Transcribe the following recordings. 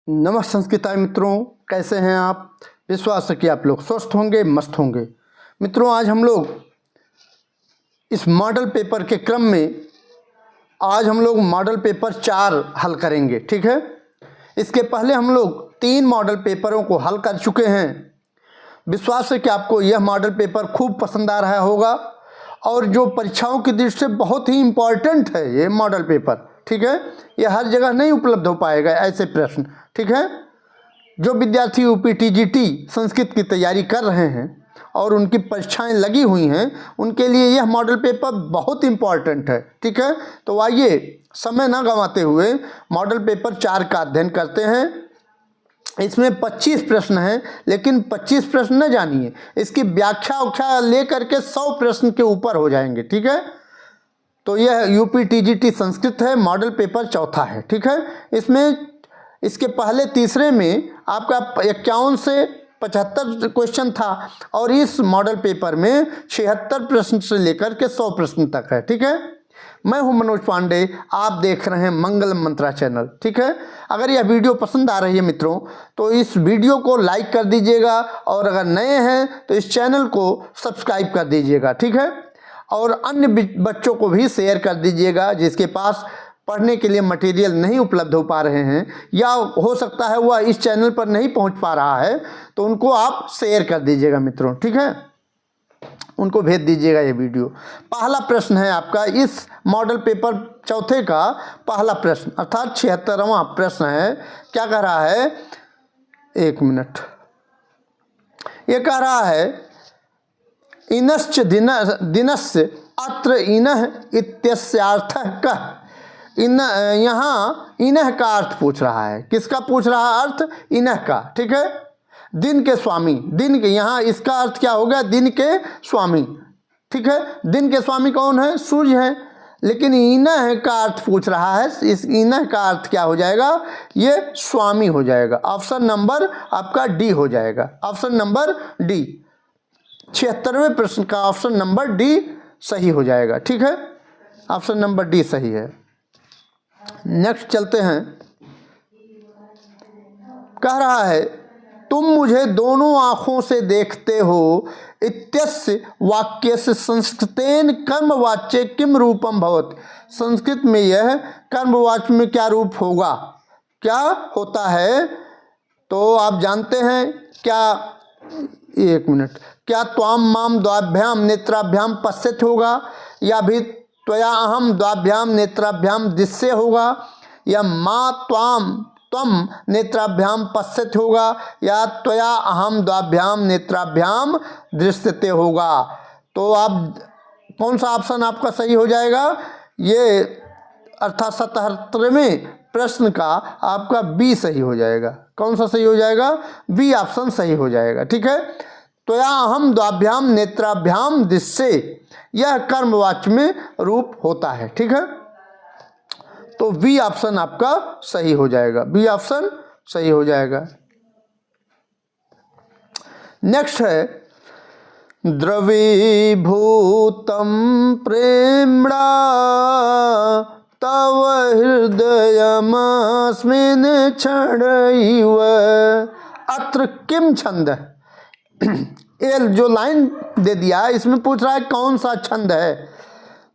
नमस्ते संस्कृताय मित्रों, कैसे हैं आप। विश्वास है कि आप लोग स्वस्थ होंगे, मस्त होंगे। मित्रों, आज हम लोग इस मॉडल पेपर के क्रम में मॉडल पेपर 4 हल करेंगे। ठीक है, इसके पहले हम लोग 3 मॉडल पेपरों को हल कर चुके हैं। विश्वास है कि आपको यह मॉडल पेपर खूब पसंद आ रहा होगा और जो परीक्षाओं की दृष्टि से बहुत ही इम्पॉर्टेंट है ये मॉडल पेपर। ठीक है, ये हर जगह नहीं उपलब्ध हो पाएगा ऐसे प्रश्न। ठीक है, जो विद्यार्थी यूपी टीजीटी संस्कृत की तैयारी कर रहे हैं और उनकी परीक्षाएं लगी हुई हैं, उनके लिए यह मॉडल पेपर बहुत इम्पॉर्टेंट है। ठीक है, तो आइए समय ना गंवाते हुए मॉडल पेपर 4 का अध्ययन करते हैं। इसमें 25 प्रश्न हैं, लेकिन 25 प्रश्न न जानिए, इसकी व्याख्या ले करके 100 प्रश्न के ऊपर हो जाएंगे। ठीक है, तो यह यूपी टीजीटी संस्कृत है, मॉडल पेपर 4 है। ठीक है, इसके पहले तीसरे में आपका 51 से 75 क्वेश्चन था और इस मॉडल पेपर में 76 प्रश्न से लेकर के 100 प्रश्न तक है। ठीक है, मैं हूं मनोज पांडे, आप देख रहे हैं मंगल मंत्रा चैनल। ठीक है, अगर यह वीडियो पसंद आ रही है मित्रों, तो इस वीडियो को लाइक कर दीजिएगा और अगर नए हैं तो इस चैनल को सब्सक्राइब कर दीजिएगा। ठीक है, और अन्य बच्चों को भी शेयर कर दीजिएगा जिसके पास पढ़ने के लिए मटेरियल नहीं उपलब्ध हो पा रहे हैं या हो सकता है वह इस चैनल पर नहीं पहुंच पा रहा है, तो उनको आप शेयर कर दीजिएगा मित्रों। ठीक है, उनको भेज दीजिएगा ये वीडियो। पहला प्रश्न है आपका इस मॉडल पेपर 4 का पहला प्रश्न, अर्थात 76वां प्रश्न है। क्या कह रहा है, एक मिनट, ये कह रहा है इनश्च दिनस्य अत्र इनः इत्यस्यार्थः कः। यहाँ इनः का अर्थ पूछ रहा है। किसका पूछ रहा है अर्थ? इनः का। ठीक है, दिन के स्वामी, दिन के, यहाँ इसका अर्थ क्या हो गया? दिन के स्वामी। ठीक है, दिन के स्वामी कौन है? सूर्य है, लेकिन इनः का अर्थ पूछ रहा है। इस इनः का अर्थ क्या हो जाएगा? ये स्वामी हो जाएगा। ऑप्शन नंबर आपका डी हो जाएगा, ऑप्शन नंबर डी। 76वें प्रश्न का ऑप्शन नंबर डी सही हो जाएगा। ठीक है, ऑप्शन नंबर डी सही है। नेक्स्ट चलते हैं। कह रहा है तुम मुझे दोनों आंखों से देखते हो इत्यस्य वाक्यस्य संस्कृतेन कर्मवाच्ये किम रूपम भवति। संस्कृत में यह कर्मवाच्य में क्या रूप होगा, क्या होता है? तो आप जानते हैं क्या? एक मिनट, क्या त्वाम माम द्वाभ्याम नेत्राभ्याम पश्यत होगा, या भी त्वया अहम द्वाभ्याम नेत्राभ्याम दृश्य होगा, या माँ त्वाम त्वम नेत्राभ्याम पश्यत होगा, या त्वया अहम द्वाभ्याम नेत्राभ्याम दृश्यते होगा। तो आप कौन सा ऑप्शन आपका सही हो जाएगा? ये अर्थात 77वें प्रश्न का आपका बी सही हो जाएगा। कौन सा सही हो जाएगा? बी ऑप्शन सही हो जाएगा। ठीक है, त्वया अहम द्वाभ्याम नेत्राभ्याम दृश्य, यह कर्मवाच्य में रूप होता है। ठीक है, तो बी ऑप्शन आपका सही हो जाएगा, बी ऑप्शन सही हो जाएगा। नेक्स्ट है द्रवीभूतम प्रेम्णा तव हृदयमस्मिन् क्षणैव अत्र किम छंद। ये जो लाइन दे दिया है इसमें पूछ रहा है कौन सा छंद है।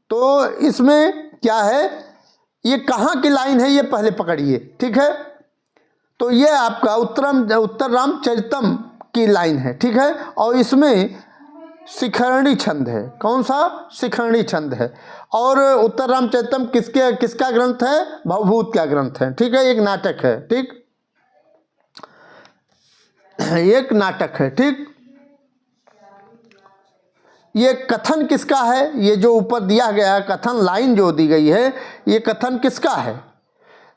तो इसमें क्या है, ये कहाँ की लाइन है ये पहले पकड़िए। ठीक है, तो ये आपका उत्तर रामचरितम की लाइन है। ठीक है, और इसमें शिखरणी छंद है। कौन सा? शिखरणी छंद है। और उत्तर रामचरितम किसका ग्रंथ है? भवभूत का ग्रंथ है। ठीक है, एक नाटक है। ठीक, एक नाटक है। ठीक, ये कथन किसका है? ये जो ऊपर दिया गया है कथन, लाइन जो दी गई है, ये कथन किसका है?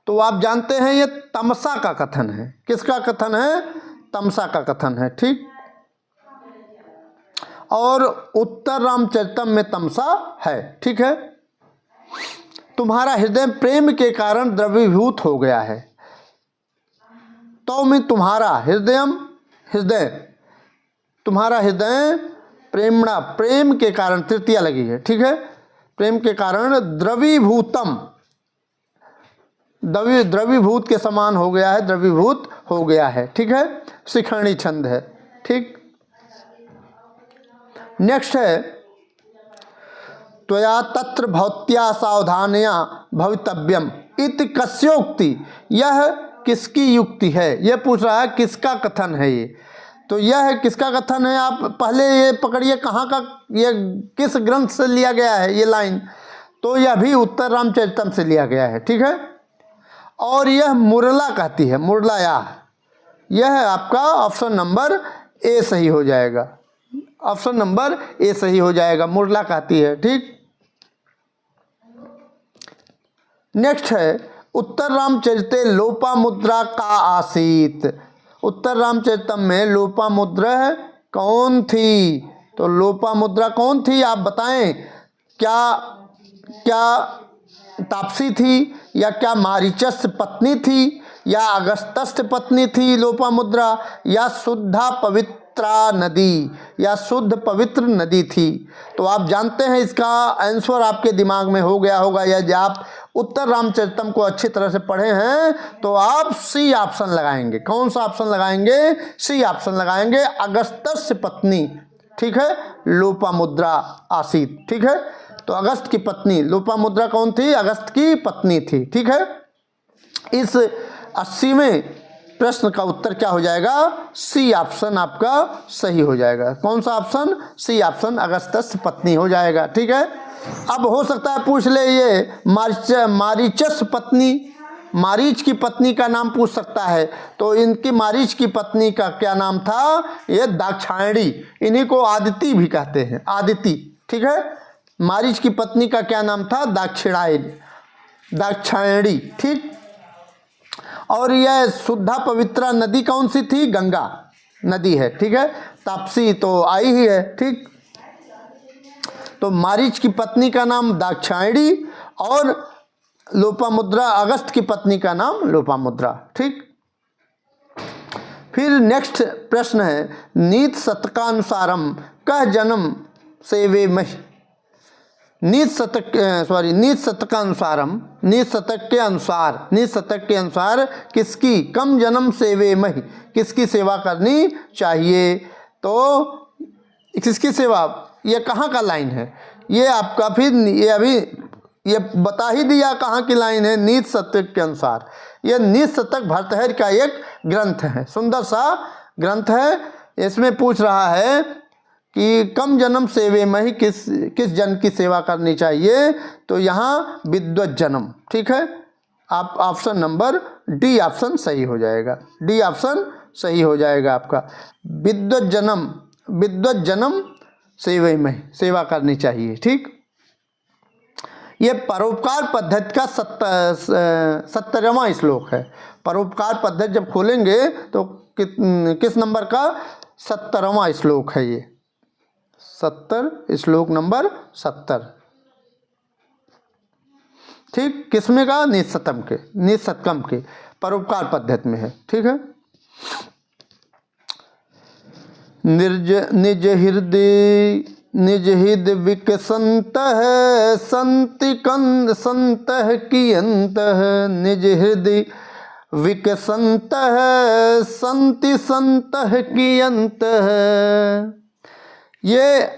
तो आप जानते हैं ये तमसा का कथन है। किसका कथन है? तमसा का कथन है। ठीक, और उत्तर रामचरितम में तमसा है। ठीक है, तुम्हारा हृदय प्रेम के कारण द्रवीभूत हो गया है। तो में तुम्हारा हृदय तुम्हारा हृदय प्रेमणा, प्रेम के कारण, तृतीया लगी है। ठीक है, प्रेम के कारण द्रवीभूतम, द्रवीभूत के समान हो गया है, द्रवीभूत हो गया है। ठीक है, शिखरणी छंद है। ठीक, नेक्स्ट है त्वया तत्र भवत्या सावधानया भवितव्यम इति कस्योक्ति, यह किसकी युक्ति है? यह पूछ रहा है किसका कथन है ये। तो यह किसका कथन है, आप पहले ये पकड़िए कहाँ का, ये किस ग्रंथ से लिया गया है ये लाइन। तो यह भी उत्तर रामचरितम से लिया गया है। ठीक है, और यह मुरला कहती है, मुरलाया। यह आपका ऑप्शन नंबर ए सही हो जाएगा, ऑप्शन नंबर ए सही हो जाएगा, मुरला कहती है। ठीक, नेक्स्ट है उत्तर रामचरिते लोपामुद्रा का आसीत। उत्तर रामचरितम में लोपामुद्रा कौन थी? तो लोपामुद्रा कौन थी आप बताएं। क्या क्या तापसी थी, या क्या मारीचस्य पत्नी थी, या अगस्त्य पत्नी थी लोपामुद्रा, या शुद्धा पवित्रा नदी, या शुद्ध पवित्र नदी थी? तो आप जानते हैं इसका आंसर आपके दिमाग में हो गया होगा। यदि आप उत्तर रामचरितम को अच्छी तरह से पढ़े हैं तो आप सी ऑप्शन लगाएंगे। कौन सा ऑप्शन लगाएंगे? सी ऑप्शन लगाएंगे, अगस्त्य पत्नी। ठीक है, लोपामुद्रा आसीत। ठीक है, तो अगस्त की पत्नी लोपामुद्रा कौन थी? अगस्त की पत्नी थी। ठीक है, इस 80वें प्रश्न का उत्तर क्या हो जाएगा? सी ऑप्शन आपका सही हो जाएगा। कौन सा ऑप्शन? सी ऑप्शन, अगस्त्य पत्नी हो जाएगा। ठीक है, अब हो सकता है पूछ ले ये मारीचस पत्नी, मारीच की पत्नी का नाम पूछ सकता है। तो इनकी मारीच की पत्नी का क्या नाम था? ये दाक्षायणी। इन्हीं को आदिति भी कहते हैं, आदिति। ठीक है, मारीच की पत्नी का क्या नाम था? दाक्षायणी। ठीक, और यह शुद्धा पवित्रा नदी कौन सी थी? गंगा नदी है। ठीक है, तापसी तो आई ही है। ठीक, तो मारीच की पत्नी का नाम दाक्षायणी और लोपामुद्रा, अगस्त की पत्नी का नाम लोपामुद्रा। ठीक, फिर नेक्स्ट प्रश्न है नीत शतकानुसारम कह जन्म सेवे महि। नीत शतक के अनुसार किसकी कम जन्म सेवे महि, किसकी सेवा करनी चाहिए? तो किसकी सेवा, ये कहाँ का लाइन है? ये आपका फिर ये अभी ये बता ही दिया कहाँ की लाइन है। नीत शतक के अनुसार, यह नीत शतक भर्तृहरि का एक ग्रंथ है, सुंदर सा ग्रंथ है। इसमें पूछ रहा है कि कम जन्म सेवे में ही किस जन की सेवा करनी चाहिए? तो यहाँ विद्वत जन्म। ठीक है, आप ऑप्शन नंबर डी ऑप्शन सही हो जाएगा, डी ऑप्शन सही हो जाएगा आपका। विद्वत जन्म सेवे में सेवा करनी चाहिए। ठीक, ये परोपकार पद्धति का 70वां श्लोक है। परोपकार पद्धति जब खोलेंगे तो किस नंबर का? 70वां श्लोक है ये, 70, श्लोक नंबर 70। ठीक, किसमें का? नीत शतकम के परोपकार पद्धति में है। ठीक है, निज हृदय विकसंत है संत कियंत है। निज हृदय विकसंत है संत कियंत है। ये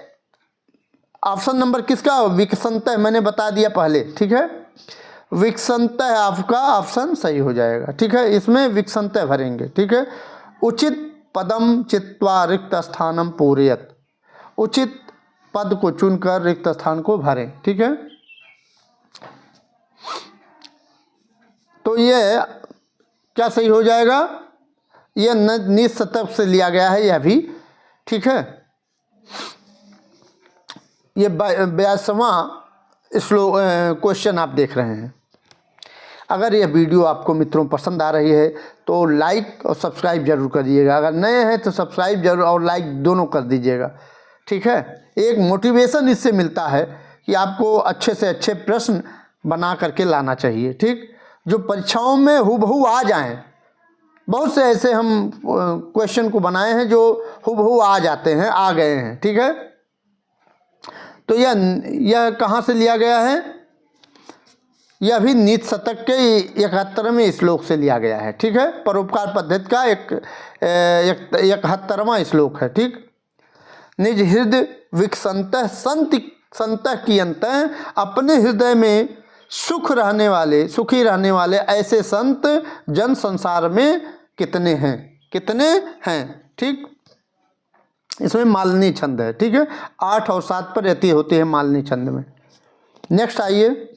ऑप्शन नंबर किसका? विकसंत है, मैंने बता दिया पहले। ठीक है, विकसंत है आपका ऑप्शन सही हो जाएगा। ठीक है, इसमें विकसंत भरेंगे। ठीक है, उचित पदम चित्वा रिक्त स्थानम पूरयत, उचित पद को चुनकर रिक्त स्थान को भरें। ठीक है, तो ये क्या सही हो जाएगा? यह नीत शतक से लिया गया है यह भी। ठीक है, ये 82वां श्लोक क्वेश्चन आप देख रहे हैं। अगर यह वीडियो आपको मित्रों पसंद आ रही है तो लाइक और सब्सक्राइब जरूर करिएगा। अगर नए हैं तो सब्सक्राइब जरूर और लाइक दोनों कर दीजिएगा। ठीक है, एक मोटिवेशन इससे मिलता है कि आपको अच्छे से अच्छे प्रश्न बना करके लाना चाहिए। ठीक, जो परीक्षाओं में हूबहू आ जाएं। बहुत से ऐसे हम क्वेश्चन को बनाए हैं जो हूबहू आ जाते हैं, आ गए हैं। ठीक है, तो यह कहाँ से लिया गया है? यह भी नीति शतक के 71वें श्लोक से लिया गया है। ठीक है, परोपकार पद्धति का 71वां श्लोक है। ठीक, निज हृदय विकसंत संत कियंत, अपने हृदय में सुखी रहने वाले ऐसे संत जन संसार में कितने हैं। ठीक, इसमें मालिनी छंद है। ठीक है, 8 और 7 पर यति होती है मालिनी छंद में। नेक्स्ट आइए,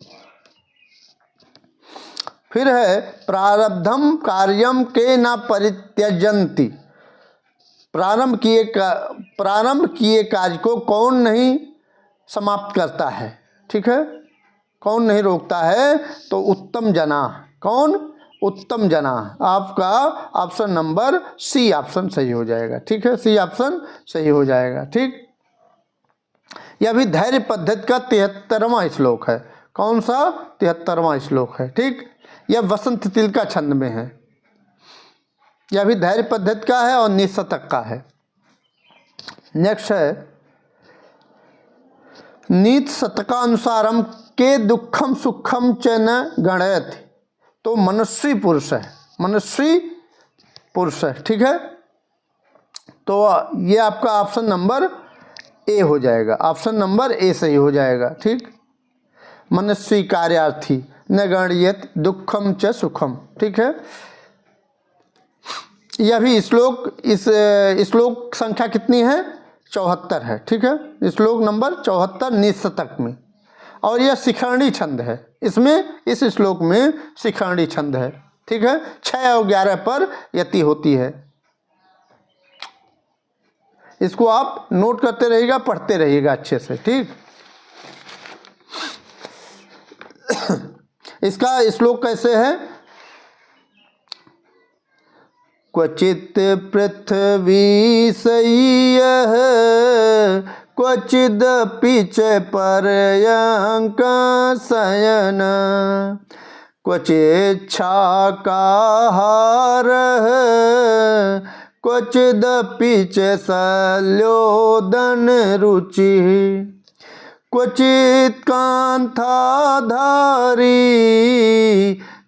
फिर है प्रारब्धम कार्यम के न परित्यजन्ति। प्रारंभ किए कार्य को कौन नहीं समाप्त करता है। ठीक है, कौन नहीं रोकता है, तो उत्तम जना। कौन? उत्तम जना। आपका ऑप्शन नंबर सी ऑप्शन सही हो जाएगा। ठीक है, सी ऑप्शन सही हो जाएगा। ठीक, यह भी धैर्य पद्धति का 73वां श्लोक है। कौन सा? 73वां श्लोक है। ठीक, यह वसंत तिल का छंद में है। यह भी धैर्य पद्धति का है और निशतक का है। नेक्स्ट है, नीति शतकानुसारम के दुखम सुखम च न गणयति। तो मनस्वी पुरुष है, मनस्वी पुरुष है। ठीक है, तो ये आपका ऑप्शन नंबर ए हो जाएगा। ऑप्शन नंबर ए सही हो जाएगा। ठीक, मनस्वी कार्यार्थी न गणयति दुखम च सुखम। ठीक है, यह भी श्लोक संख्या कितनी है? 74 है। ठीक है, श्लोक नंबर 74 नीति शतक में, और यह शिखरणी छंद है। इस श्लोक में शिखरणी छंद है। ठीक है, 6 और 11 पर यति होती है। इसको आप नोट करते रहिएगा, पढ़ते रहिएगा अच्छे से। ठीक, इसका श्लोक कैसे है? क्वचित पृथ्वी सय्यः क्वचिदपि च पर्यङ्क शयन, क्वचिच्छाकाहारः क्वचिदपि च शल्योदन रुचिः, क्वचित् कान्थाधारी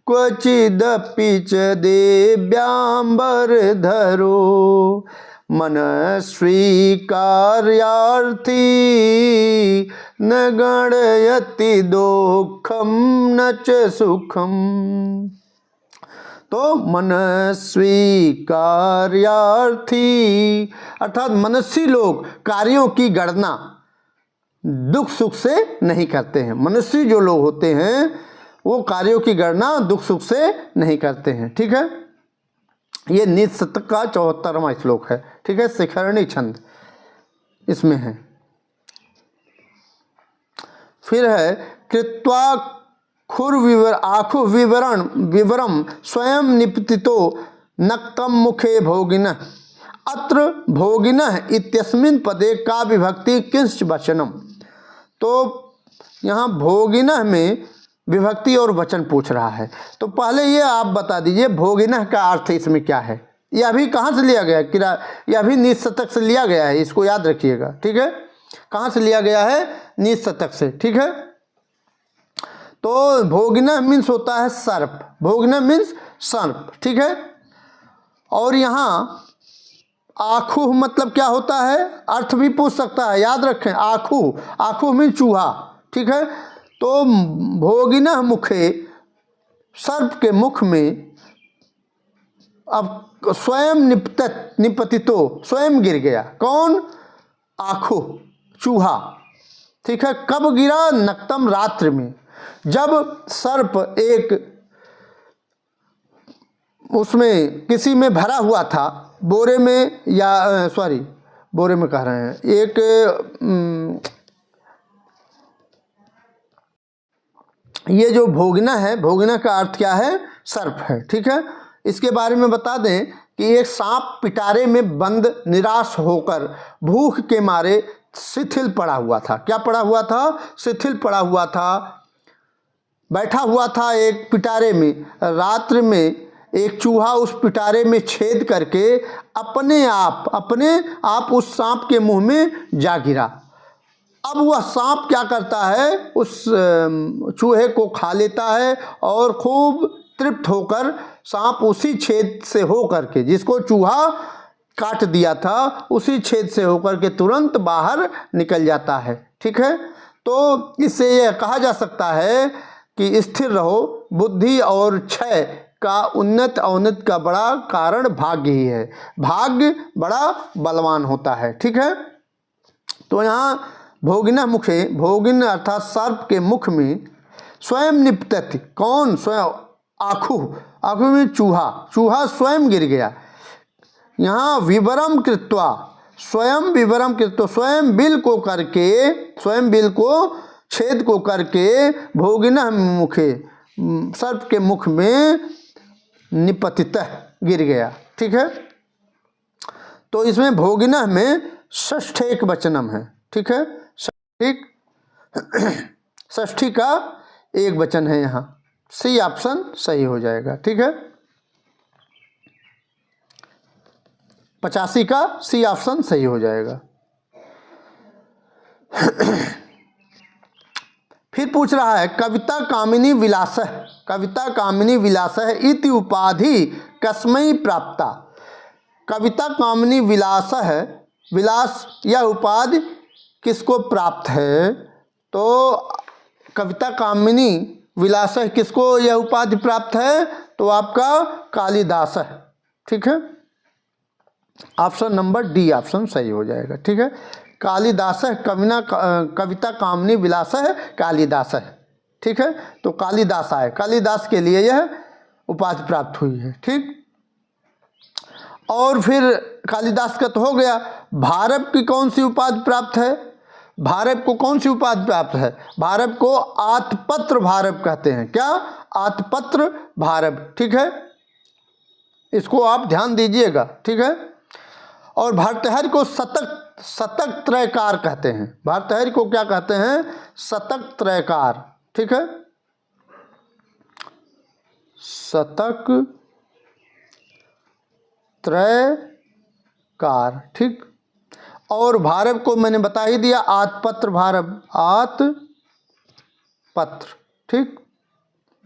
क्वचिदपि च दिव्याम्बरधरो, मनस्वी कार्यार्थी न गणयति दुःखम न च सुखम। तो मनस्वी कार्यार्थी अर्थात मनस्वी लोग कार्यों की गणना दुख सुख से नहीं करते हैं। मनुष्य जो लोग होते हैं वो कार्यों की गणना दुख सुख से नहीं करते हैं। ठीक है, ये नीति शतक का 74वां श्लोक है। ठीक है, शिखरणी छंद इसमें है। फिर है कृत्वा आखु विवरम स्वयं निपतितो नक्तम मुखे भोगिनः, अत्र भोगिनः इत्यस्मिन् पदे का विभक्ति किंच वचनम। तो यहाँ भोगिनः में विभक्ति और वचन पूछ रहा है। तो पहले ये आप बता दीजिए भोगिनः का अर्थ इसमें क्या है। यह भी कहाँ से लिया गया है? यह भी नीति शतक से लिया गया है, इसको याद रखिएगा। ठीक है, कहाँ से लिया गया है? नीति शतक से। ठीक है, तो भोगिनः मीन्स होता है सर्प। भोगिनः मीन्स सर्प। ठीक है, और यहाँ आखू मतलब क्या होता है? अर्थ भी पूछ सकता है, याद रखें। आखू मीन्स चूहा। ठीक है, तो भोगिनः मुखे सर्प के मुख में अब स्वयं निपतितो स्वयं गिर गया। कौन? आखू चूहा। ठीक है, कब गिरा? नक्तम रात्रि में, जब सर्प एक उसमें किसी में भरा हुआ था, बोरे में या बोरे में कह रहे हैं, एक ये जो भोगिना है, भोगिना का अर्थ क्या है? सर्प है। ठीक है, इसके बारे में बता दें कि एक सांप पिटारे में बंद निराश होकर भूख के मारे शिथिल पड़ा हुआ था। क्या पड़ा हुआ था? शिथिल पड़ा हुआ था, बैठा हुआ था एक पिटारे में। रात्रि में एक चूहा उस पिटारे में छेद करके अपने आप उस सांप के मुंह में जा गिरा। अब वह सांप क्या करता है, उस चूहे को खा लेता है और खूब तृप्त होकर सांप उसी छेद से होकर के, जिसको चूहा काट दिया था, उसी छेद से होकर के तुरंत बाहर निकल जाता है। ठीक है, तो इससे यह कहा जा सकता है कि स्थिर रहो, बुद्धि और क्षय का उन्नत अवनत का बड़ा कारण भाग्य ही है। भाग्य बड़ा बलवान होता है। ठीक है, तो यहाँ भोगिना मुखे, भोगिन अर्थात सर्प के मुख में स्वयं निपतति, कौन? स्वयं आखू, आखू में चूहा, चूहा स्वयं गिर गया। यहाँ विवरम कृत्वा, स्वयं विवरम कृत्वा, स्वयं बिल को करके, स्वयं बिल को छेद को करके भोगिना मुखे, सर्प के मुख में निपतितः गिर गया। ठीक है, तो इसमें भोगिना में षष्ठेक वचनम है। ठीक है, षष्ठी का एक वचन है, यहाँ सी ऑप्शन सही हो जाएगा। ठीक है, 85 का सी ऑप्शन सही हो जाएगा। फिर पूछ रहा है कविता कामिनी विलासः, कविता कामिनी विलासः इति उपाधि कस्मै प्राप्ता। कविता कामिनी विलासः, विलास यह उपाधि किसको प्राप्त है? तो कविता कामिनी विलासः किसको यह उपाधि प्राप्त है? तो आपका कालिदास है। ठीक है, ऑप्शन नंबर डी ऑप्शन सही हो जाएगा। ठीक है, कालिदास कविता कामिनी विलास है कालिदास है। ठीक है, तो कालिदास आए, कालिदास के लिए यह उपाधि प्राप्त हुई है। ठीक, और फिर कालिदास का तो हो गया। भारत की कौन सी उपाधि प्राप्त है? भारत को कौन सी उपाधि प्राप्त है? भारत को आतपत्र भारत कहते हैं। क्या? आतपत्र भारत। ठीक है, इसको आप ध्यान दीजिएगा। ठीक है, और भर्तृहरि को शतक त्रयकार कहते हैं। भर्तृहरि को क्या कहते हैं? शतक त्रयकार। ठीक है, शतक त्रयकार। ठीक, और भारत को मैंने बता ही दिया, आतपत्र भारत, आतपत्र। ठीक,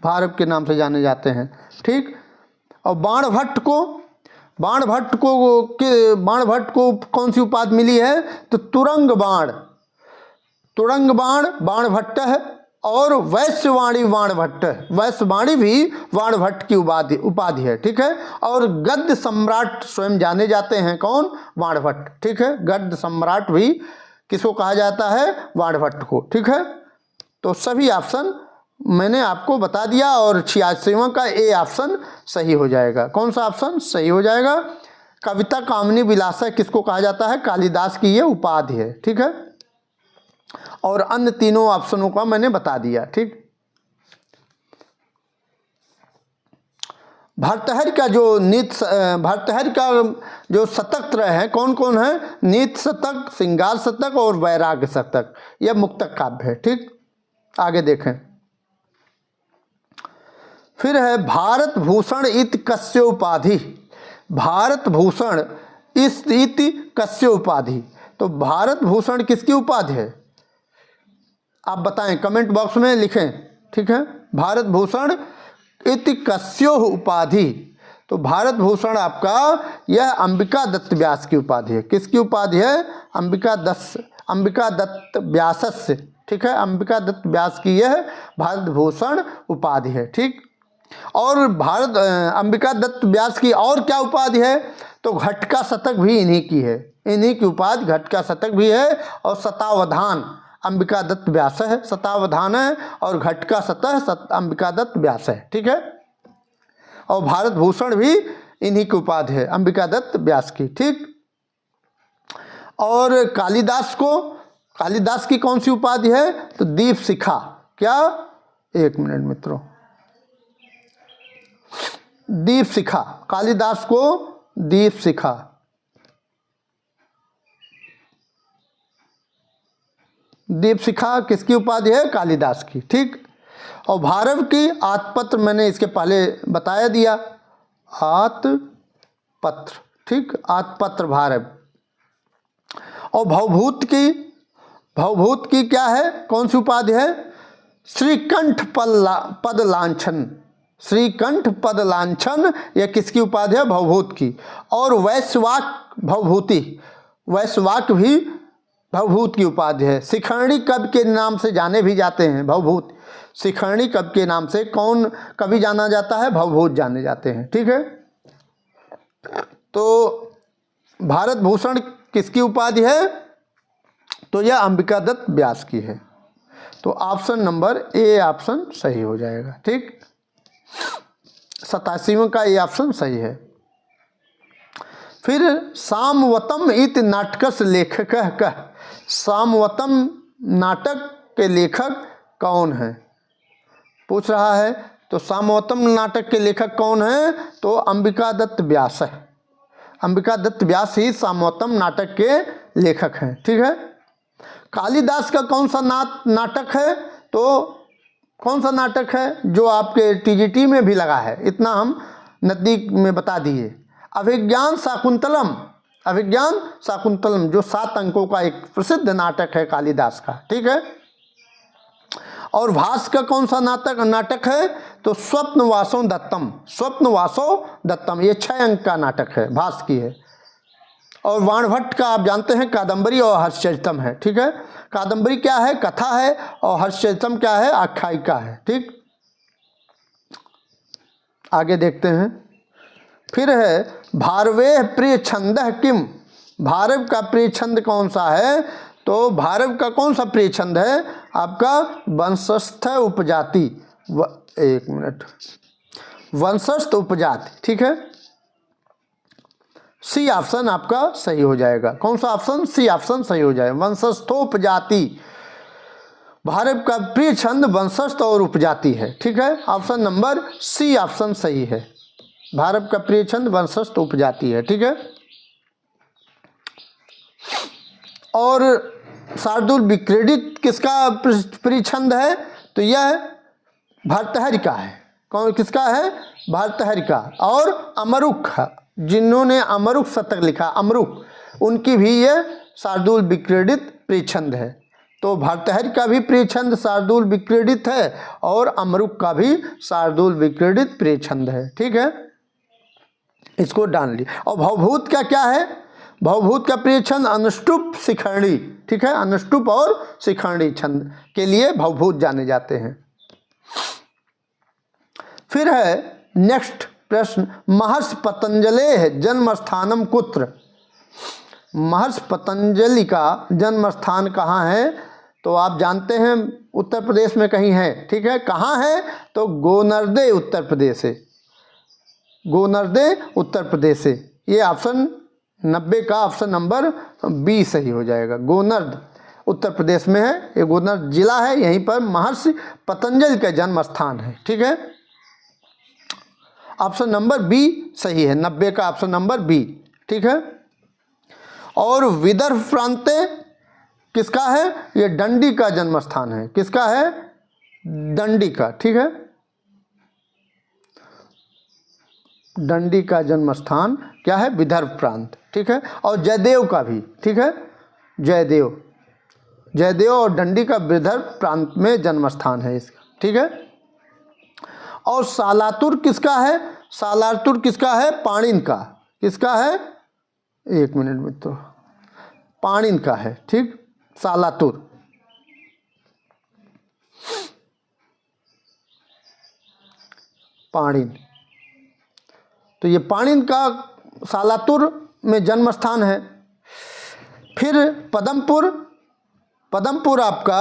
भारत के नाम से जाने जाते हैं। ठीक, और बाणभट्ट को, बाणभट्ट को कौन सी उपाधि मिली है? तो तुरंग बाण, तुरंग बाण बाणभट्ट है, और वैश्यवाणी बाणभट्ट, वैश्यवाणी भी बाणभट्ट की उपाधि है। ठीक है, और गद्य सम्राट स्वयं जाने जाते हैं, कौन? बाणभट्ट। ठीक है, गद्य सम्राट भी किसको कहा जाता है? बाणभट्ट को। ठीक है, तो सभी ऑप्शन मैंने आपको बता दिया, और 86वां का ए ऑप्शन सही हो जाएगा। कौन सा ऑप्शन सही हो जाएगा? कविता कामिनी विलासः किसको कहा जाता है? कालिदास की ये उपाधि है। ठीक है, और अन्य तीनों ऑप्शनों का मैंने बता दिया। ठीक, भर्तृहरि का जो भर्तृहरि का जो शतक त्रय है, कौन कौन है? नीत शतक, श्रृंगार शतक और वैराग्य शतक, यह मुक्तक काव्य है। ठीक, आगे देखें। फिर है भारत भूषण इति कस्य उपाधि। भारत भूषण इति कस्य उपाधि, तो भारत भूषण किसकी उपाधि है? आप बताएं, कमेंट बॉक्स में लिखें। ठीक है, भारत भूषण इति कस्यो उपाधि, तो भारत भूषण आपका यह अंबिका दत्त व्यास की उपाधि है। किसकी उपाधि है? अंबिका दत्त व्यासस्य। ठीक है, अंबिका दत्त व्यास की यह भारत भूषण उपाधि है। ठीक, और अंबिका दत्त व्यास की और क्या उपाधि है? तो घटका शतक भी इन्हीं की है, इन्हीं की उपाधि घटका शतक भी है, और शतावधान अंबिका दत्त व्यास है, शतावधान है, और घटका शतक अंबिका दत्त व्यास है। ठीक है, और भारत भूषण भी इन्हीं की उपाधि है, अंबिका दत्त व्यास की। ठीक, और कालिदास को, कालिदास की कौन सी उपाधि है? तो दीप शिखा। क्या? एक मिनट मित्रों, दीप शिखा, कालिदास को दीप शिखा, दीप शिखा किसकी उपाधि है? कालिदास की। ठीक, और भारत की आतपत्र मैंने इसके पहले बताया दिया, आतपत्र। ठीक, आतपत्र भारत। और भवभूत की, भवभूत की क्या है, कौन सी उपाधि है? श्रीकंठ पद लांछन, श्रीकंठ पद लांछन यह किसकी उपाधि है? भवभूत की। और वैश्वाक भवभूति, वैश्वाक भी भवभूत की उपाधि है। शिखरणी कवि के नाम से जाने भी जाते हैं भवभूत, शिखरणी कवि के नाम से कौन कवि जाना जाता है? भवभूत जाने जाते हैं। ठीक है, तो भारत भूषण किसकी उपाधि है? तो यह अंबिका दत्त व्यास की है। तो ऑप्शन नंबर ए ऑप्शन सही हो जाएगा। ठीक, 87वां का ये ऑप्शन सही है। फिर सामवतम इत नाटकस लेखक कह, सामवतम नाटक के लेखक कौन है? पूछ रहा है। तो सामवतम नाटक के लेखक कौन है? तो अंबिका दत्त व्यास है। अंबिका दत्त व्यास ही सामवतम नाटक के लेखक हैं। ठीक है, कालिदास का कौन सा नाटक है? तो कौन सा नाटक है जो आपके टीजीटी में भी लगा है, इतना हम नज़दीक में बता दिए। अभिज्ञान शाकुंतलम, अभिज्ञान शाकुंतलम जो 7 अंकों का एक प्रसिद्ध नाटक है कालिदास का। ठीक है, और भास का कौन सा नाटक है? तो स्वप्नवासो दत्तम, स्वप्नवासो दत्तम ये 6 अंक का नाटक है, भास की है। और वाणभट्ट का आप जानते हैं कादंबरी और हर्षचरितम है। ठीक है, कादंबरी क्या है? कथा है, और हर्षचरितम क्या है? आख्यायिका है। ठीक, आगे देखते हैं। फिर है भारवेह प्रिय छंद किम, भारव का प्रिय छंद कौन सा है? तो भारव का कौन सा प्रिय छंद है? आपका वंशस्थ उपजाति, एक मिनट, वंशस्थ उपजाति। ठीक है, सी ऑप्शन आपका सही हो जाएगा। कौन सा ऑप्शन? सी ऑप्शन सही हो जाएगा, वंशस्थोपजाति। भारत का प्रिय छंद वंशस्थ और उपजाति है। ठीक है, ऑप्शन नंबर सी ऑप्शन सही है, भारत का प्रिय छंद वंशस्थ उपजाति है। ठीक है, और शार्दुल विक्रीडित किसका प्रिय छंद है? तो यह भर्तृहरि का है। कौन किसका है? भर्तृहरि का। और अमरुक, जिन्होंने अमरुक शतक लिखा, अमरुक, उनकी भी ये शार्दुल विक्रीडित प्रिय छंद है। तो भर्तृहरि का भी प्रिय छंद शार्दुल विक्रीडित है, और अमरुक का भी शार्दुल विक्रीडित प्रिय छंद है। ठीक है, इसको डाल लिया। और भवभूत का क्या है? भवभूत का प्रिय छंद अनुष्टुप शिखरणी। ठीक है, अनुष्टुप और शिखरणी छंद के लिए भवभूत जाने जाते हैं। फिर है नेक्स्ट प्रश्न, महर्षि पतंजलि जन्म स्थानम कुत्र, महर्षि पतंजलि का जन्म स्थान कहाँ है? तो आप जानते हैं उत्तर प्रदेश में कहीं है। ठीक है, कहाँ है? तो गोनर्दे उत्तर प्रदेश है, गोनर्दे उत्तर प्रदेश से। ये ऑप्शन 90 का ऑप्शन नंबर बी सही हो जाएगा। गोनर्द उत्तर प्रदेश में है, ये गोनर्द जिला है, यहीं पर महर्षि पतंजलि का जन्म स्थान है। ठीक है, ऑप्शन नंबर बी सही है, 90 का ऑप्शन नंबर बी। ठीक है, और विदर्भ प्रांत किसका है? ये दंडी का जन्म स्थान है। किसका है? दंडी का। ठीक है, दंडी का जन्म स्थान क्या है? विदर्भ प्रांत। ठीक है, और जयदेव का भी। ठीक है, जयदेव, जयदेव और दंडी का विदर्भ प्रांत में जन्म स्थान है इसका। ठीक है, और सालातुर किसका है? सालातुर किसका है? पाणिन का। किसका है? एक मिनट में, तो पाणिन का है। ठीक, सालातुर। पाणिन, तो ये पाणिन का सालातुर में जन्म स्थान है। फिर पदमपुर, पदमपुर आपका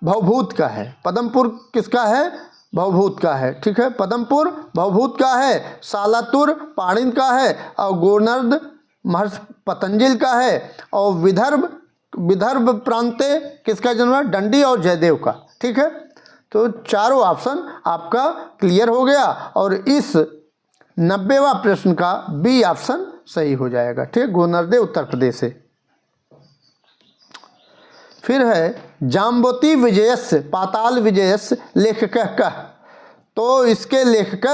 भवभूत का है। पदमपुर किसका है? भवभूत का है। ठीक है, पदमपुर भवभूत का है, सालातुर पाणिन का है, और गोनर्द महर्षि पतंजलि का है, और विदर्भ, विदर्भ प्रांते किसका जन्म है? दंडी और जयदेव का। ठीक है, तो चारों ऑप्शन आपका क्लियर हो गया, और इस 90वां प्रश्न का बी ऑप्शन सही हो जाएगा। ठीक, गोनर्दे उत्तर प्रदेश से। फिर है जाम्बवती विजयस्य पाताल विजयस्य लेखक कह, तो इसके लेखक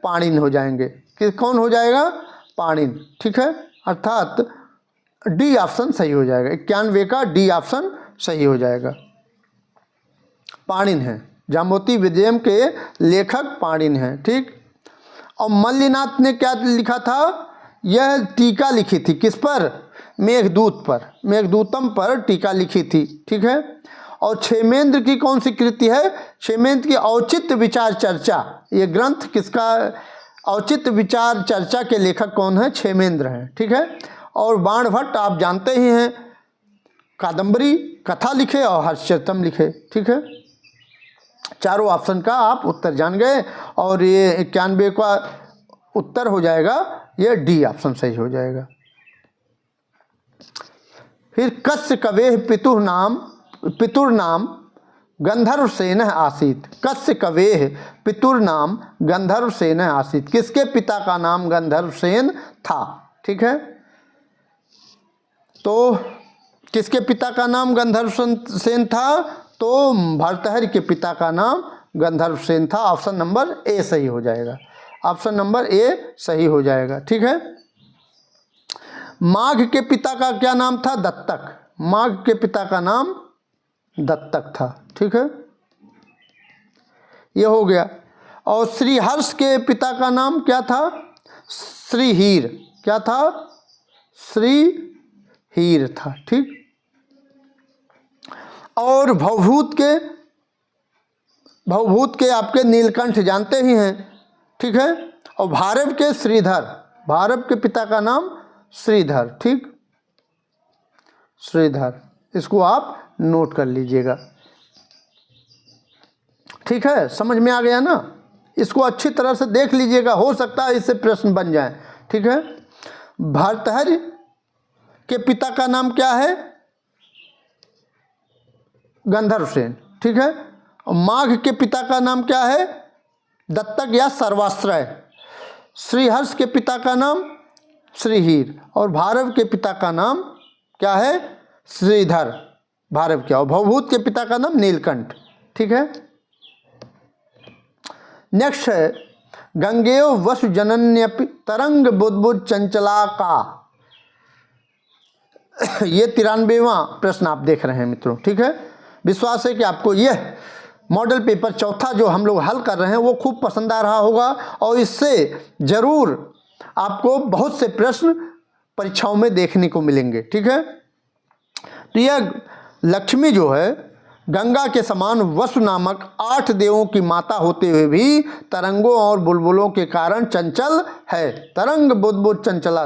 पाणिन हो जाएंगे। कि कौन हो जाएगा? पाणिन। ठीक है, अर्थात डी ऑप्शन सही हो जाएगा। 91 का डी ऑप्शन सही हो जाएगा। पाणिन है, जाम्बवती विजयम के लेखक पाणिन हैं, ठीक। और मल्लिनाथ ने क्या लिखा था, यह टीका लिखी थी किस पर, मेघदूत पर, मेघदूतम पर टीका लिखी थी, ठीक है। और क्षेमेंद्र की कौन सी कृति है, क्षेमेंद्र की औचित्य विचार चर्चा, ये ग्रंथ किसका, औचित्य विचार चर्चा के लेखक कौन है, क्षेमेंद्र हैं, ठीक है। और बाणभट्ट आप जानते ही हैं, कादंबरी कथा लिखे और हर्षचरितम लिखे, ठीक है। चारों ऑप्शन का आप उत्तर जान गए और ये 91 का उत्तर हो जाएगा, ये डी ऑप्शन सही हो जाएगा। फिर कस्य कवेह पितुर्नाम गंधर्वसेन आसीत, कस्य कवेह पितुर्नाम गंधर्वसेन आसीत, किसके पिता का नाम गंधर्वसेन था, ठीक है। तो किसके पिता का नाम गंधर्वसेन था, तो भर्तहरि के पिता का नाम गंधर्वसेन था। ऑप्शन नंबर ए सही हो जाएगा, ऑप्शन नंबर ए सही हो जाएगा, ठीक है। माघ के पिता का क्या नाम था, दत्तक, माघ के पिता का नाम दत्तक था, ठीक है, ये हो गया। और श्रीहर्ष के पिता का नाम क्या था, श्रीहीर, क्या था, श्रीहीर था, ठीक। और भवभूत के आपके नीलकंठ जानते ही हैं, ठीक है। और भारव के श्रीधर, भारव के पिता का नाम श्रीधर, ठीक, श्रीधर, इसको आप नोट कर लीजिएगा, ठीक है। समझ में आ गया ना, इसको अच्छी तरह से देख लीजिएगा, हो सकता है इससे प्रश्न बन जाए, ठीक है। भर्तहरि के पिता का नाम क्या है, गंधर्वसेन, ठीक है। और माघ के पिता का नाम क्या है, दत्तक या सर्वाश्रय। श्रीहर्ष के पिता का नाम श्रीहीर और भारव के पिता का नाम क्या है, श्रीधर, भारव क्या, और भवभूत के पिता का नाम नीलकंठ, ठीक है। नेक्स्ट है गंगेय वसु जनन्यपि तरंग बुद्बुद चंचला का, ये 93वां प्रश्न आप देख रहे हैं मित्रों, ठीक है। विश्वास है कि आपको यह मॉडल पेपर चौथा जो हम लोग हल कर रहे हैं वो खूब पसंद आ रहा होगा और इससे ज़रूर आपको बहुत से प्रश्न परीक्षाओं में देखने को मिलेंगे, ठीक है। तो यह लक्ष्मी जो है गंगा के समान वसु नामक 8 देवों की माता होते हुए भी तरंगों और बुलबुलों के कारण चंचल है। तरंग बुद्बुद चंचला,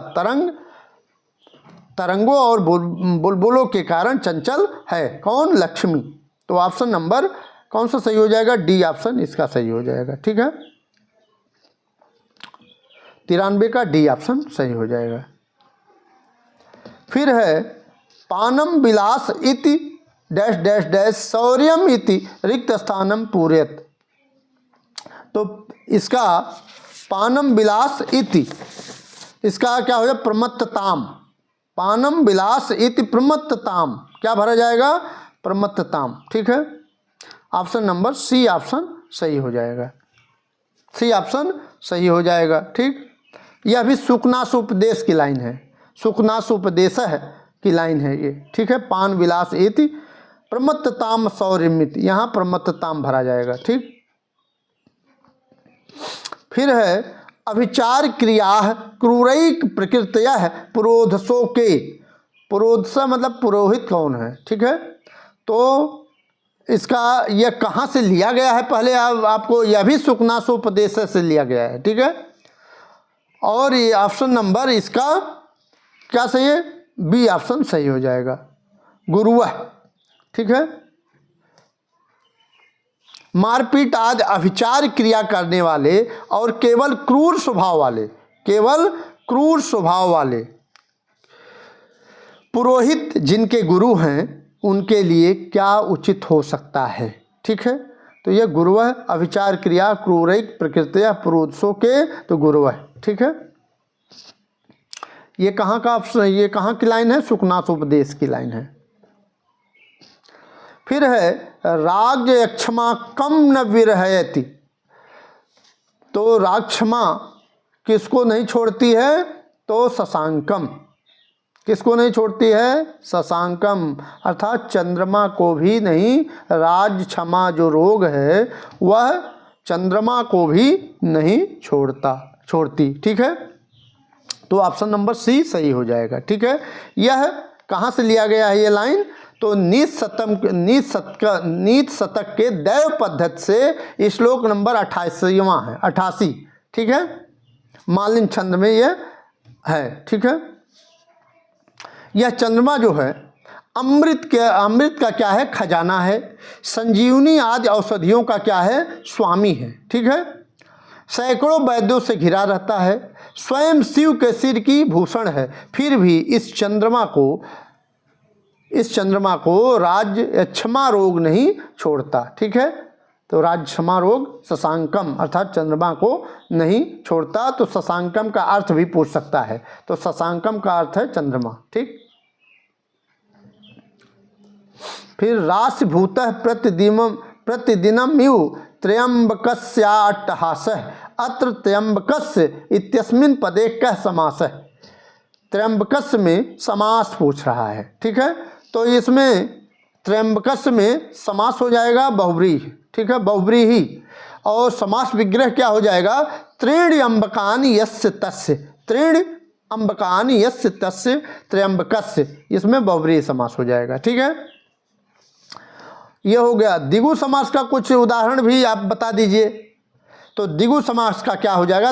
तरंगों और बुलबुलों के कारण चंचल है, कौन, लक्ष्मी। तो ऑप्शन नंबर कौन सा सही हो जाएगा, डी ऑप्शन इसका सही हो जाएगा, ठीक है। 93 का डी ऑप्शन सही हो जाएगा। फिर है पानम विलास इति डैश डैश डैश शौर्यम इति रिक्त स्थानम पूरेत, तो इसका पानम विलास इति, इसका क्या हो जाए, प्रमत्तताम, पानम विलास इति प्रमत्तताम, क्या भरा जाएगा, प्रमत्तताम, ठीक है। ऑप्शन नंबर सी ऑप्शन सही हो जाएगा, सी ऑप्शन सही हो जाएगा, ठीक। यह भी सुखनासोपदेश की लाइन है, सुखनासोपदेश की लाइन है ये, ठीक है। पान विलास इति प्रमत्तताम शौर्यमित, यहाँ प्रमत्तताम भरा जाएगा, ठीक। फिर है अभिचार क्रिया क्रूरैक प्रकृतयः पुरोधसों के, पुरोधस मतलब पुरोहित कौन है, ठीक है। तो इसका यह कहाँ से लिया गया है, पहले आपको यह भी सुखनासोपदेश से लिया गया है, ठीक है। और ये ऑप्शन नंबर इसका क्या सही है, बी ऑप्शन सही हो जाएगा, गुरुवह, ठीक है। मारपीट आदि अभिचार क्रिया करने वाले और केवल क्रूर स्वभाव वाले, केवल क्रूर स्वभाव वाले पुरोहित जिनके गुरु हैं उनके लिए क्या उचित हो सकता है, ठीक है। तो यह गुरुवह, अभिचार क्रिया क्रूरैक प्रकृतयः पुरोधसों के, तो गुरुवह, ठीक है। ये कहाँ का ऑप्शन, ये कहाँ की लाइन है, सुखनासोपदेश की लाइन है। फिर है राग क्षमा कम न विरहयति, तो राग क्षमा किसको नहीं छोड़ती है, तो शशांकम, किसको नहीं छोड़ती है? शशांकम, अर्थात चंद्रमा को भी नहीं। राज क्षमा जो रोग है वह चंद्रमा को भी नहीं छोड़ती। ठीक है, तो ऑप्शन नंबर सी सही हो जाएगा। ठीक है, यह कहाँ से लिया गया है ये लाइन? तो नीत शतक के दैव पद्धति से श्लोक नंबर 88वां है, 88। ठीक है, मालिनी छंद में यह है। ठीक है, यह चंद्रमा जो है अमृत का क्या है? खजाना है। संजीवनी आदि औषधियों का क्या है? स्वामी है। ठीक है, सैकड़ों वैद्यों से घिरा रहता है, स्वयं शिव के सिर की भूषण है। फिर भी इस चंद्रमा को राज क्षमा रोग नहीं छोड़ता। ठीक है, तो राज क्षमा रोग शशांकम अर्थात चंद्रमा को नहीं छोड़ता। तो शशांकम का अर्थ भी पूछ सकता है, तो शशांकम का अर्थ है चंद्रमा। ठीक, फिर राशिभूतः प्रतिदिनम इव त्र्यंबकस्याट्टहासः अत्र त्र्यंबकस्य इत्यस्मिन् पदे कः समासः? त्र्यंबकस्य में समास पूछ रहा है। ठीक है, तो इसमें त्र्यंबकस्य में समास हो जाएगा बहुव्रीहि। ठीक है, बहुव्रीहि। और समास विग्रह क्या हो जाएगा? त्रीणि अम्बकानि यस्य तस्य, त्रीणि अम्बकानि यस्य तस्य त्र्यंबकस्य, इसमें बहुव्रीहि समास हो जाएगा। ठीक है, यह हो गया। द्विगु समास का कुछ उदाहरण भी आप बता दीजिए। तो द्विगु समास का क्या हो जाएगा?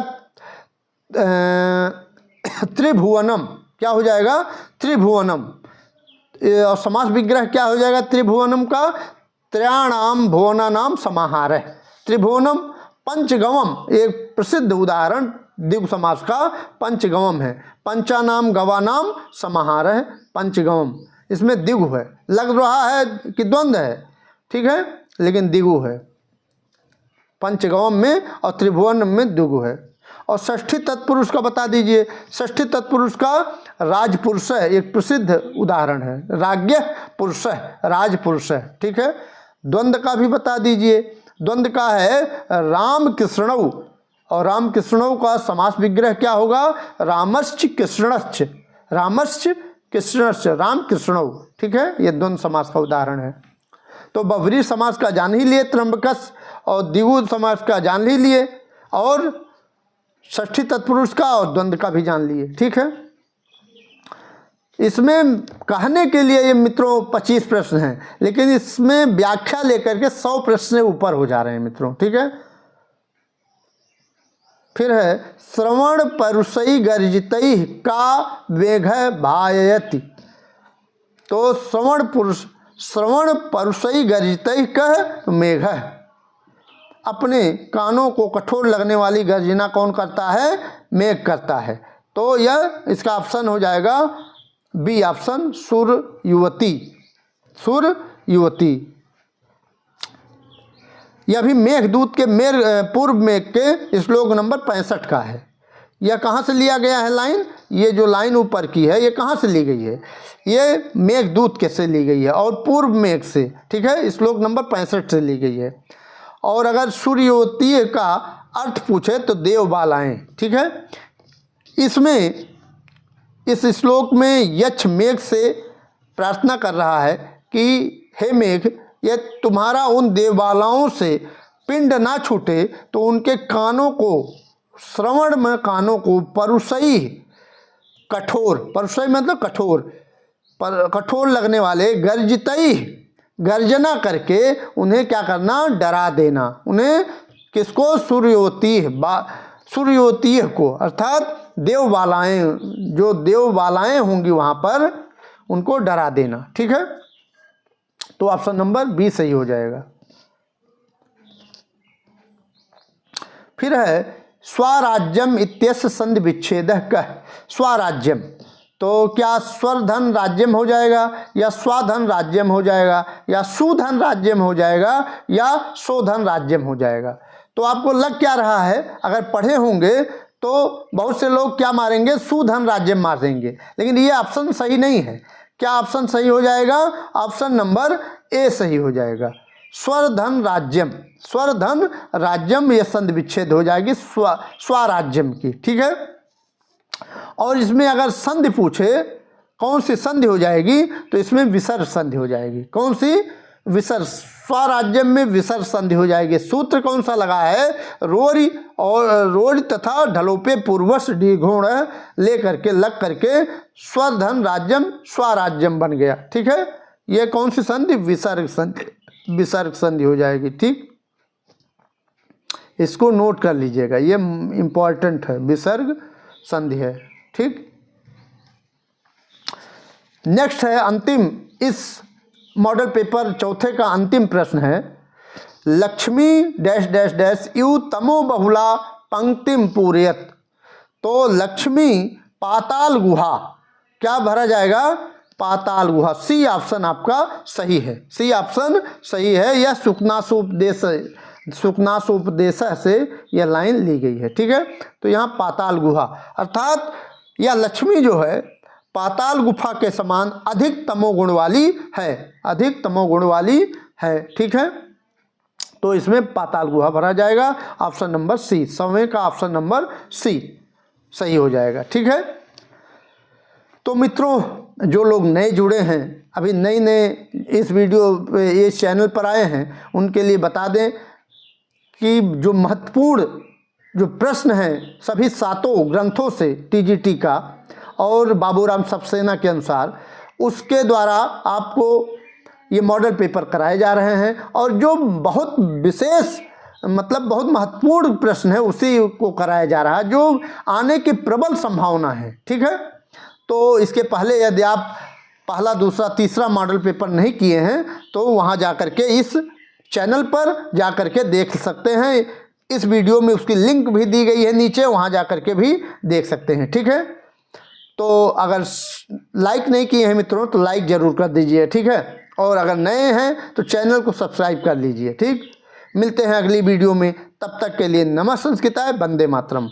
त्रिभुवनम, क्या हो जाएगा? त्रिभुवनम। और समास विग्रह क्या हो जाएगा त्रिभुवनम का? त्रयाणाम भुवनानाम समाहार है। त्रिभुवनम पंचगवम, एक प्रसिद्ध उदाहरण द्विगु समास का पंचगवम है। पंचानाम गवानाम समाहार है पंचगवम, इसमें द्विगु है। लग रहा है कि द्वंद्व है, ठीक है, लेकिन द्विगु है पंचगवम में, और त्रिभुवन में द्विगु है। और षष्ठी तत्पुरुष का बता दीजिए। षष्ठी तत्पुरुष का राजपुरुष है, एक प्रसिद्ध उदाहरण है। राज्ञ पुरुष है, राजपुरुष है। ठीक है, द्वंद्व का भी बता दीजिए। द्वंद्व का है राम कृष्णौ, और राम कृष्णौ का समास विग्रह क्या होगा? रामश्च कृष्णश्च, रामश्च कृष्णश्च, राम कृष्णौ। ठीक है, ये द्वंद्व समास का उदाहरण है। तो बहुव्रीहि समास का जान ही लिए त्र्यंबकस, और द्विगु समास का जान ही लिए, और षष्ठी तत्पुरुष का और द्वंद्व का भी जान लिए। ठीक है, इसमें कहने के लिए ये मित्रों 25 प्रश्न हैं, लेकिन इसमें व्याख्या लेकर के 100 प्रश्न ऊपर हो जा रहे हैं मित्रों। ठीक है, फिर है श्रवण परुषई गर्जितई का वेघ भाययति। तो श्रवण परुषई गर्जितई कह मेघ, अपने कानों को कठोर लगने वाली गर्जना कौन करता है? मेघ करता है। तो यह इसका ऑप्शन हो जाएगा बी ऑप्शन, सुर युवती। सुर युवती, यह भी मेघदूत के पूर्व मेघ के श्लोक नंबर 65 का है। यह कहाँ से लिया गया है लाइन? ये जो लाइन ऊपर की है ये कहाँ से ली गई है? ये मेघदूत के से ली गई है, और पूर्व मेघ से। ठीक है, श्लोक नंबर 65 से ली गई है। और अगर सूर्योदय का अर्थ पूछे तो देवबालाएं। ठीक है, इसमें इस श्लोक में यक्ष मेघ से प्रार्थना कर रहा है कि हे मेघ, ये तुम्हारा उन देवबालाओं से पिंड ना छूटे तो उनके कानों को, श्रवण में कानों को, परुषई कठोर, परुषई मतलब कठोर, कठोर लगने वाले, गर्जितई गर्जना करके उन्हें क्या करना? डरा देना। उन्हें किसको? सूर्योतीय को, अर्थात देवबालाएं, जो देवबालाएं होंगी वहाँ पर, उनको डरा देना। ठीक है, तो ऑप्शन नंबर बी सही हो जाएगा। फिर है स्वराज्यम इत्यस्य संधि विच्छेदः कः? स्वराज्यम, तो क्या स्वरधन राज्यम हो जाएगा, या स्वाधन राज्यम हो जाएगा, या सुधन राज्यम हो जाएगा, या सोधन राज्यम हो जाएगा? तो आपको लग क्या रहा है? अगर पढ़े होंगे तो बहुत से लोग क्या मारेंगे? सुधन राज्यम मार देंगे, लेकिन ये ऑप्शन सही नहीं है। क्या ऑप्शन सही हो जाएगा? ऑप्शन नंबर ए सही हो जाएगा, स्वरधन राज्यम। स्वरधन राज्यम, ये संधि विच्छेद हो जाएगी स्वराज्यम की। ठीक है, और इसमें अगर संधि पूछे कौन सी संधि हो जाएगी, तो इसमें विसर्ग संधि हो जाएगी। कौन सी? विसर्ग। स्वराज्यम में विसर्ग संधि हो जाएगी। सूत्र कौन सा लगा है? रोरी और रोड तथा ढलोपे पूर्वश दीर्घोण लेकर के लग करके स्वधन राज्यम स्वराज्यम बन गया। ठीक है, ये कौन सी संधि? विसर्ग संधि। विसर्ग संधि हो जाएगी। ठीक, इसको नोट कर लीजिएगा, ये इंपॉर्टेंट है, विसर्ग संधि है। ठीक, नेक्स्ट है अंतिम, इस मॉडल पेपर चौथे का अंतिम प्रश्न है, Lakshmi dash dash dash you तमो बहुला पंक्तिम पूरयत। तो लक्ष्मी पाताल गुहा, क्या भरा जाएगा? पाताल गुहा। सी ऑप्शन आपका सही है। सी ऑप्शन सही है। यह सुकनासोपदेश से यह लाइन ली गई है। ठीक है, तो यहाँ पाताल गुहा अर्थात यह लक्ष्मी जो है पाताल गुफा के समान अधिक तमोगुण वाली है। अधिक तमोगुण वाली है। ठीक है, तो इसमें पाताल गुहा भरा जाएगा। ऑप्शन नंबर सी, समय का ऑप्शन नंबर सी सही हो जाएगा। ठीक है, तो मित्रों जो लोग नए जुड़े हैं, अभी नए इस वीडियो इस चैनल पर आए हैं, उनके लिए बता दें कि जो महत्वपूर्ण जो प्रश्न हैं सभी सातों ग्रंथों से टीजीटी का और बाबूराम सक्सेना के अनुसार, उसके द्वारा आपको ये मॉडल पेपर कराए जा रहे हैं। और जो बहुत विशेष मतलब बहुत महत्वपूर्ण प्रश्न है उसी को कराया जा रहा है, जो आने की प्रबल संभावना है। ठीक है, तो इसके पहले यदि आप पहला, दूसरा, तीसरा मॉडल पेपर नहीं किए हैं तो वहाँ जा कर के इस चैनल पर जा कर के देख सकते हैं। इस वीडियो में उसकी लिंक भी दी गई है नीचे, वहाँ जा कर के भी देख सकते हैं। ठीक है, तो अगर लाइक नहीं किए हैं मित्रों तो लाइक ज़रूर कर दीजिए। ठीक है, और अगर नए हैं तो चैनल को सब्सक्राइब कर लीजिए। ठीक, मिलते हैं अगली वीडियो में, तब तक के लिए नमः संस्कृताय, वंदे मातरम।